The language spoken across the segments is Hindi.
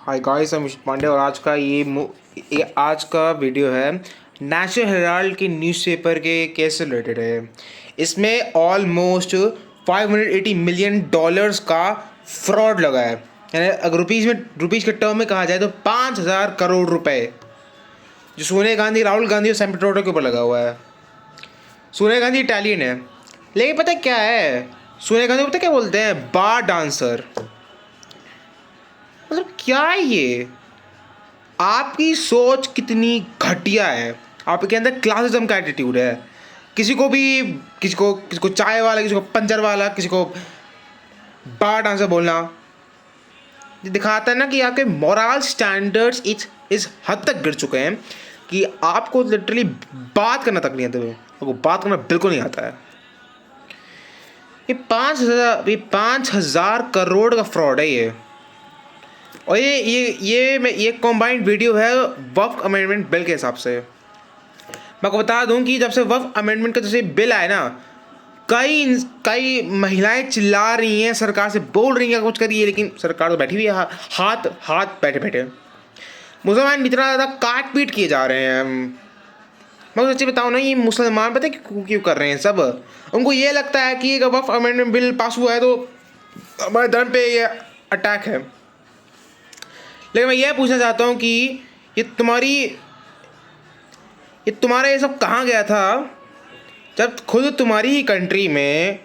हाय गाइस, मैं अमित पांडे और ये आज का वीडियो है नेशनल हेराल्ड के न्यूज़पेपर के केस से रिलेटेड है। इसमें ऑलमोस्ट 580 मिलियन डॉलर्स का फ्रॉड लगा है। यानी अगर रुपीज़ के टर्म में कहा जाए तो 5,000 करोड़ रुपए जो सोनिया गांधी, राहुल गांधी और सैम पिट्रोडा के ऊपर लगा हुआ है। सोनिया गांधी इटालियन है, लेकिन पता है क्या है, सोनिया गांधी को पता है क्या बोलते हैं? बार डांसर। मतलब क्या है ये? आपकी सोच कितनी घटिया है, आपके अंदर क्लासिज्म का एटीट्यूड है। किसी को चाय वाला, किसी को पंचर वाला, किसी को बार डांसर बोलना, ये दिखाता है ना कि आपके मोरल स्टैंडर्ड्स इस हद तक गिर चुके हैं कि आपको लिटरली बात करना तक नहीं आता है। आपको बात करना बिल्कुल नहीं आता है। ये 5,000 करोड़ का फ्रॉड है ये। और ये कॉम्बाइंड वीडियो है वक्फ अमेंडमेंट बिल के हिसाब से। मैं आपको बता दूं कि जब से वक्फ अमेंडमेंट का जैसे बिल आया ना, कई महिलाएं चिल्ला रही हैं, सरकार से बोल रही हैं कुछ करिए, लेकिन सरकार तो बैठी हुई है हाथ हाथ बैठे बैठे। मुसलमान इतना ज़्यादा काट पीट किए जा रहे हैं। मैं सच्ची बताऊँ ना, ये मुसलमान पता है क्यों कर रहे हैं सब? उनको ये लगता है कि अगर वक्फ अमेंडमेंट बिल पास हुआ है तो हमारे धर्म पे ये अटैक है। लेकिन मैं यह पूछना चाहता हूँ कि ये तुम्हारा ये सब कहाँ गया था जब खुद तुम्हारी ही कंट्री में,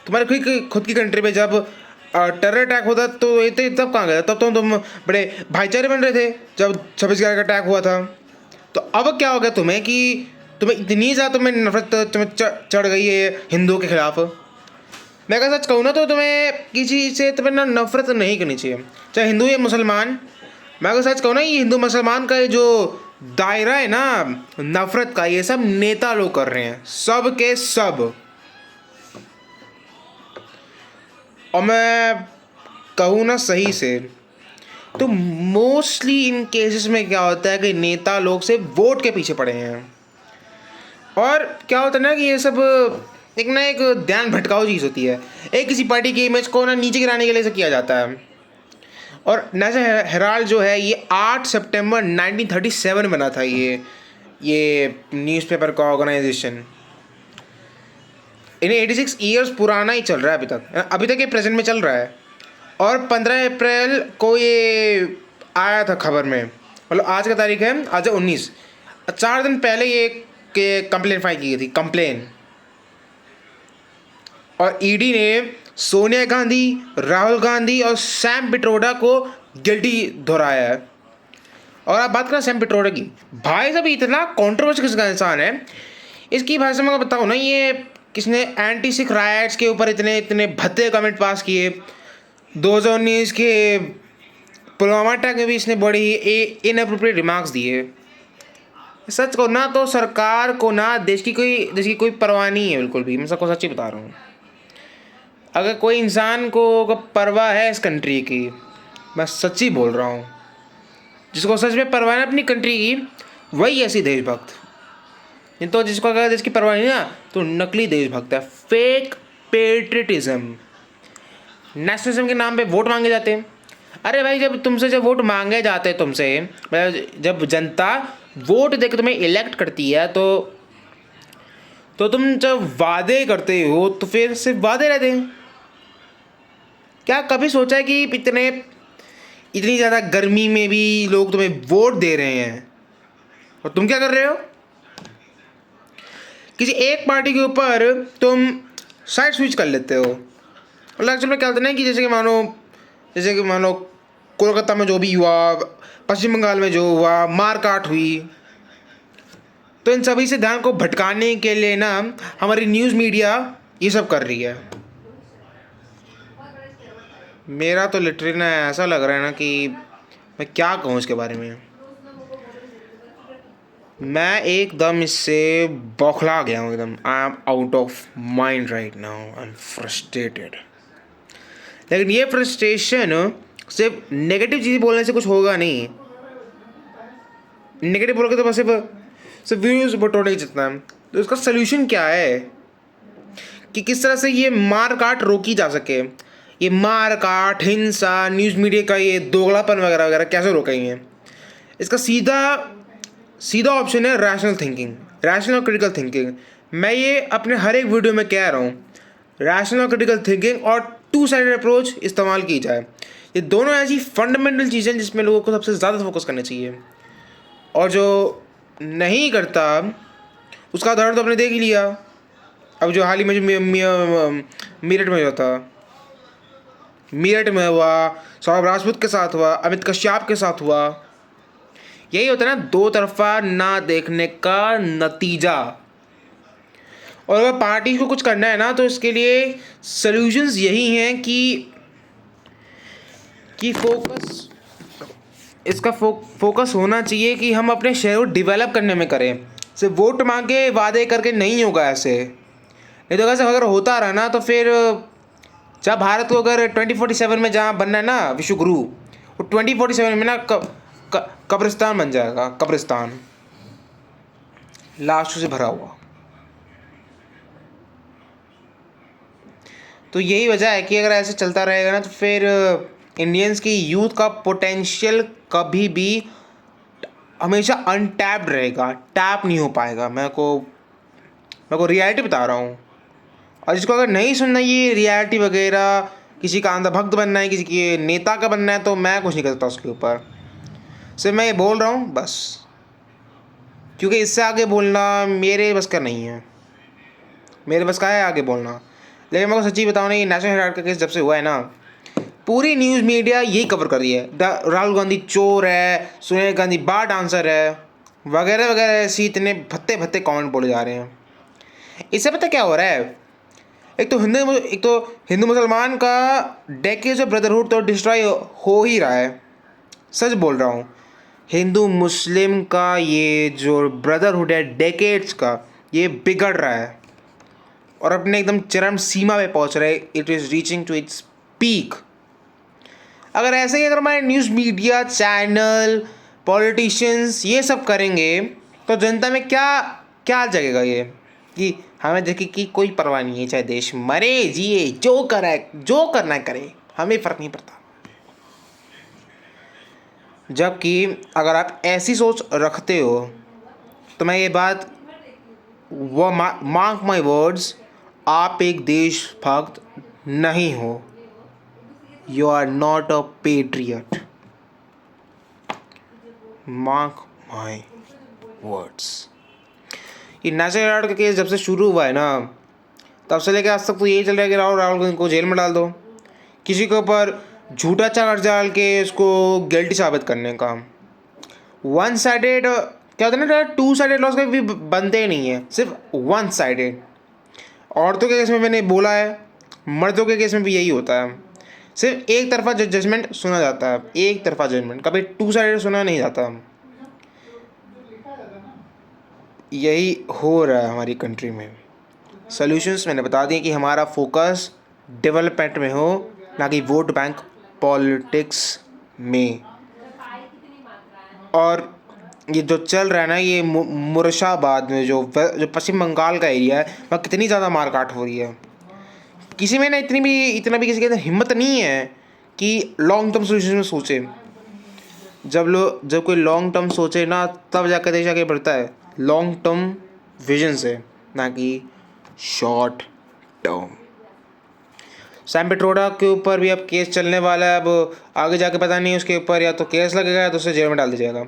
तुम्हारे खुद की कंट्री में जब टेरर अटैक होता तो ये तब कहाँ गया? तब तो तुम बड़े भाईचारे बन रहे थे जब 26/11 का अटैक हुआ था। तो अब क्या हो गया तुम्हें कि तुम्हें इतनी ज़्यादा नफरत तुम्हें चढ़ गई है हिंदुओं के खिलाफ? मैं अगर सच कहूँ ना तो तुम्हें किसी से तुम्हें ना नफरत नहीं करनी चाहिए, चाहे हिंदू या मुसलमान। मैं अगर सच कहूँ ना, ये हिंदू मुसलमान का ये जो दायरा है ना नफरत का, ये सब नेता लोग कर रहे हैं, सब के सब। और मैं कहूँ ना सही से तो मोस्टली इन केसेस में क्या होता है कि नेता लोग से वोट के पीछे पड़े हैं। और क्या होता है ना कि ये सब एक ध्यान भटकाऊ चीज़ होती है। एक किसी पार्टी की इमेज को ना नीचे गिराने के लिए से किया जाता है। और नेशनल हेराल्ड जो है ये 8 सितंबर 1937 में बना था। ये न्यूज़पेपर का ऑर्गेनाइजेशन इन्हें 86 ईयर्स पुराना ही चल रहा है अभी तक ये प्रेजेंट में चल रहा है। और 15 अप्रैल को ये आया था खबर में, मतलब आज का तारीख है, आज 19, 4 दिन पहले ये कंप्लेन फाइल की गई थी, कंप्लेन। और ईडी ने सोनिया गांधी, राहुल गांधी और सैम पिट्रोडा को गिल्टी दोहराया है। और आप बात करें सैम पिट्रोडा की, भाई साहब इतना कॉन्ट्रोवर्शियल किसका इंसान है, इसकी भाषा में बताऊँ ना, ये किसने एंटी सिख राइट्स के ऊपर इतने भद्दे कमेंट पास किए। 2019 के पुलवामा अटैक में भी इसने बड़ी इनअप्रोप्रिएट रिमार्क्स दिए। सच को ना तो सरकार को ना देश की कोई परवाह नहीं है बिल्कुल भी। मैं सबको सच्ची बता रहा हूँ। अगर कोई इंसान को परवाह है इस कंट्री की, मैं सच्ची बोल रहा हूँ, जिसको सच में परवाह है अपनी कंट्री की, वही ऐसी देशभक्त। नहीं तो जिसको अगर देश की परवाह नहीं ना, तो नकली देशभक्त है, फेक पेट्रियटिज्म। नेशनलिज्म के नाम पे वोट मांगे जाते हैं। अरे भाई, जब वोट मांगे जाते हैं तुमसे, जब जनता वोट देकर तुम्हें इलेक्ट करती है तो तुम जब वादे करते हो तो फिर सिर्फ वादे रहते हैं। क्या कभी सोचा है कि इतनी ज़्यादा गर्मी में भी लोग तुम्हें वोट दे रहे हैं और तुम क्या कर रहे हो? किसी एक पार्टी के ऊपर तुम साइड स्विच कर लेते हो। मतलब एक्चुअली क्या होता है ना कि जैसे कि मानो कोलकाता में जो भी हुआ, पश्चिम बंगाल में जो हुआ, मारकाट हुई, तो इन सभी से ध्यान को भटकाने के लिए ना हमारी न्यूज़ मीडिया ये सब कर रही है। मेरा तो लिटरली ना ऐसा लग रहा है ना कि मैं क्या कहूँ इसके बारे में। मैं एकदम इससे बौखला गया हूँ एकदम। I am out of mind right now, I am frustrated. लेकिन ये फ्रस्ट्रेशन सिर्फ नेगेटिव चीज़ें बोलने से कुछ होगा नहीं। नेगेटिव बोलोगे तो बस सिर्फ व्यूज़ बटोरने जितना है। तो इसका सलूशन क्या है कि किस तरह से ये मार काट रोकी जा सके। ये मार काट, हिंसा, न्यूज़ मीडिया का ये दोगलापन वगैरह वगैरह कैसे रोकेंगे? इसका सीधा सीधा ऑप्शन है रैशनल थिंकिंग, रैशनल और क्रिटिकल थिंकिंग। मैं ये अपने हर एक वीडियो में कह रहा हूँ, रैशनल और क्रिटिकल थिंकिंग और टू साइडेड अप्रोच इस्तेमाल की जाए। ये दोनों ऐसी फंडामेंटल चीज़ें जिसमें लोगों को सबसे ज़्यादा फोकस करना चाहिए, और जो नहीं करता उसका उदाहरण तो आपने देख ही लिया। अब जो हाल ही में जो मेरठ में जो था, मेरठ में हुआ, सौरभ राजपूत के साथ हुआ, अमित कश्यप के साथ हुआ, यही होता है ना दो तरफा ना देखने का नतीजा। और अगर पार्टी को कुछ करना है ना तो इसके लिए सॉल्यूशंस यही हैं कि फोकस होना चाहिए कि हम अपने शहर को डेवलप करने में करें। सिर्फ वोट मांगे वादे करके नहीं होगा ऐसे, नहीं तो ऐसे अगर होता रहा ना तो फिर जब भारत को अगर 2047 में जहाँ बनना है ना विश्व गुरु, वो 2047 में ना कब्रिस्तान बन जाएगा, कब्रिस्तान लाशों से भरा हुआ। तो यही वजह है कि अगर ऐसे चलता रहेगा ना तो फिर इंडियंस की यूथ का पोटेंशियल कभी भी हमेशा अनटैप्ड रहेगा, टैप नहीं हो पाएगा। मैं को रियलिटी बता रहा हूँ। और जिसको अगर नहीं सुनना ये रियलिटी वगैरह, किसी का अंधभक्त बनना है, किसी के नेता का बनना है, तो मैं कुछ नहीं कर सकता उसके ऊपर। सिर्फ मैं ये बोल रहा हूँ बस, क्योंकि इससे आगे बोलना मेरे बस का नहीं है। मेरे बस का है आगे बोलना, लेकिन मैं को सच्ची बताऊँ ना, ये नेशनल हेराल्ड का केस जब से हुआ है ना, पूरी न्यूज़ मीडिया यही कवर कर रही है। राहुल गांधी चोर है, सोनिया गांधी बार डांसर है, वगैरह वगैरह ऐसी इतने भत्ते भत्ते कमेंट बोले जा रहे हैं। इससे पता क्या हो रहा है? एक तो हिंदू मुसलमान का डेकेड्स ऑफ ब्रदरहुड तो डिस्ट्रॉय हो ही रहा है। सच बोल रहा हूँ, हिंदू मुस्लिम का ये जो ब्रदरहुड है डेकेड्स का, ये बिगड़ रहा है और अपने एकदम चरम सीमा पे पहुँच रहा है। It is reaching to its peak. अगर ऐसे ही अगर हमारे न्यूज़ मीडिया चैनल पॉलिटिशियंस ये सब करेंगे तो जनता में क्या जगेगा? ये कि हमें देखे कि कोई परवाह नहीं है, चाहे देश मरे जिए, जो करना है करे, हमें फ़र्क नहीं पड़ता। जबकि अगर आप ऐसी सोच रखते हो तो मैं ये बात मार्क माई वर्ड्स, आप एक देशभक्त नहीं हो। You are not a patriot. Mark my words. ये नेशनल हेराल्ड का केस जब से शुरू हुआ है ना, तब से लेकर आज तक तो यही चल रहा है कि राहुल गांधी को जेल में डाल दो, किसी के ऊपर झूठा चार्ज डाल के उसको गिल्टी साबित करने का। वन साइडेड क्या होता है ना, टू साइडेड लॉस कभी बनते ही नहीं है, सिर्फ वन साइडेड। औरतों के केस में मैंने बोला है, मर्दों के केस में भी यही होता है। सिर्फ एक तरफा जजमेंट सुना जाता है, एक तरफा जजमेंट, कभी टू साइडेड सुना नहीं जाता। यही हो रहा है हमारी कंट्री में। सॉल्यूशंस मैंने बता दिए कि हमारा फोकस डेवलपमेंट में हो, ना कि वोट बैंक पॉलिटिक्स में। और ये जो चल रहा है ना, ये मुर्शिदाबाद में जो पश्चिम बंगाल का एरिया है, वहाँ कितनी ज़्यादा मारकाट हो रही है। किसी में ना इतना भी किसी के अंदर हिम्मत नहीं है कि लॉन्ग टर्म सोल्यूशन में सोचे। जब कोई लॉन्ग टर्म सोचे ना, तब जाकर देश आगे बढ़ता है, लॉन्ग टर्म विजन से, ना कि शॉर्ट टर्म। सैम पिट्रोडा के ऊपर भी अब केस चलने वाला है। अब आगे जाके पता नहीं उसके ऊपर या तो केस लगेगा या तो उसे जेल में डाल दिया जाएगा।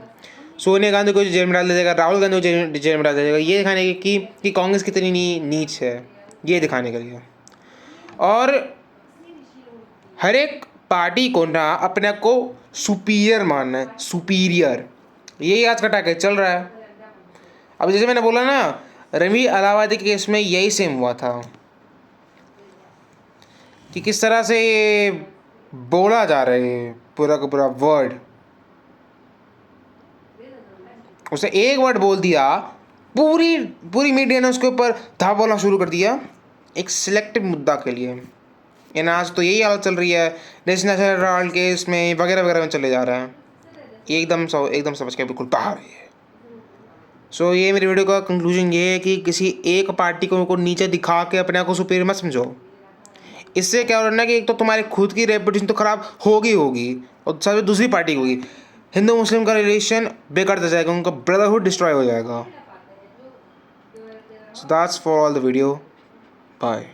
सोनिया गांधी को जेल में डाल दिया जाएगा, राहुल गांधी को जेल में डाल दिया जाएगा। ये दिखाने कि कांग्रेस कितनी नीच है, ये दिखाने के लिए। और हर एक पार्टी को ना अपने आप को सुपीरियर मानना है, सुपीरियर, यही आज का टैग चल रहा है। अब जैसे मैंने बोला ना, रवि अलाहाबादी के केस में यही सेम हुआ था कि किस तरह से ये बोला जा रहा है पूरा का पूरा वर्ड। उसने एक वर्ड बोल दिया, पूरी मीडिया ने उसके ऊपर था बोलना शुरू कर दिया, एक सिलेक्टिव मुद्दा के लिए। इन आज तो यही हालत चल रही है, नेशनल हेराल्ड केस में वगैरह वगैरह में चले जा रहा है। एकदम समझ के बिल्कुल बाहर है। सो ये मेरी वीडियो का कंक्लूजन ये है कि किसी एक पार्टी को नीचे दिखा के अपने आप को सुपीरियर मत समझो। इससे क्या हो रहा है ना कि एक तो तुम्हारी खुद की रेपुटेशन तो खराब होगी होगी और साथ दूसरी पार्टी की होगी। हिंदू मुस्लिम का रिलेशन बिगड़ता जाएगा, उनका ब्रदरहुड डिस्ट्रॉय हो जाएगा। So that's for all the video, bye.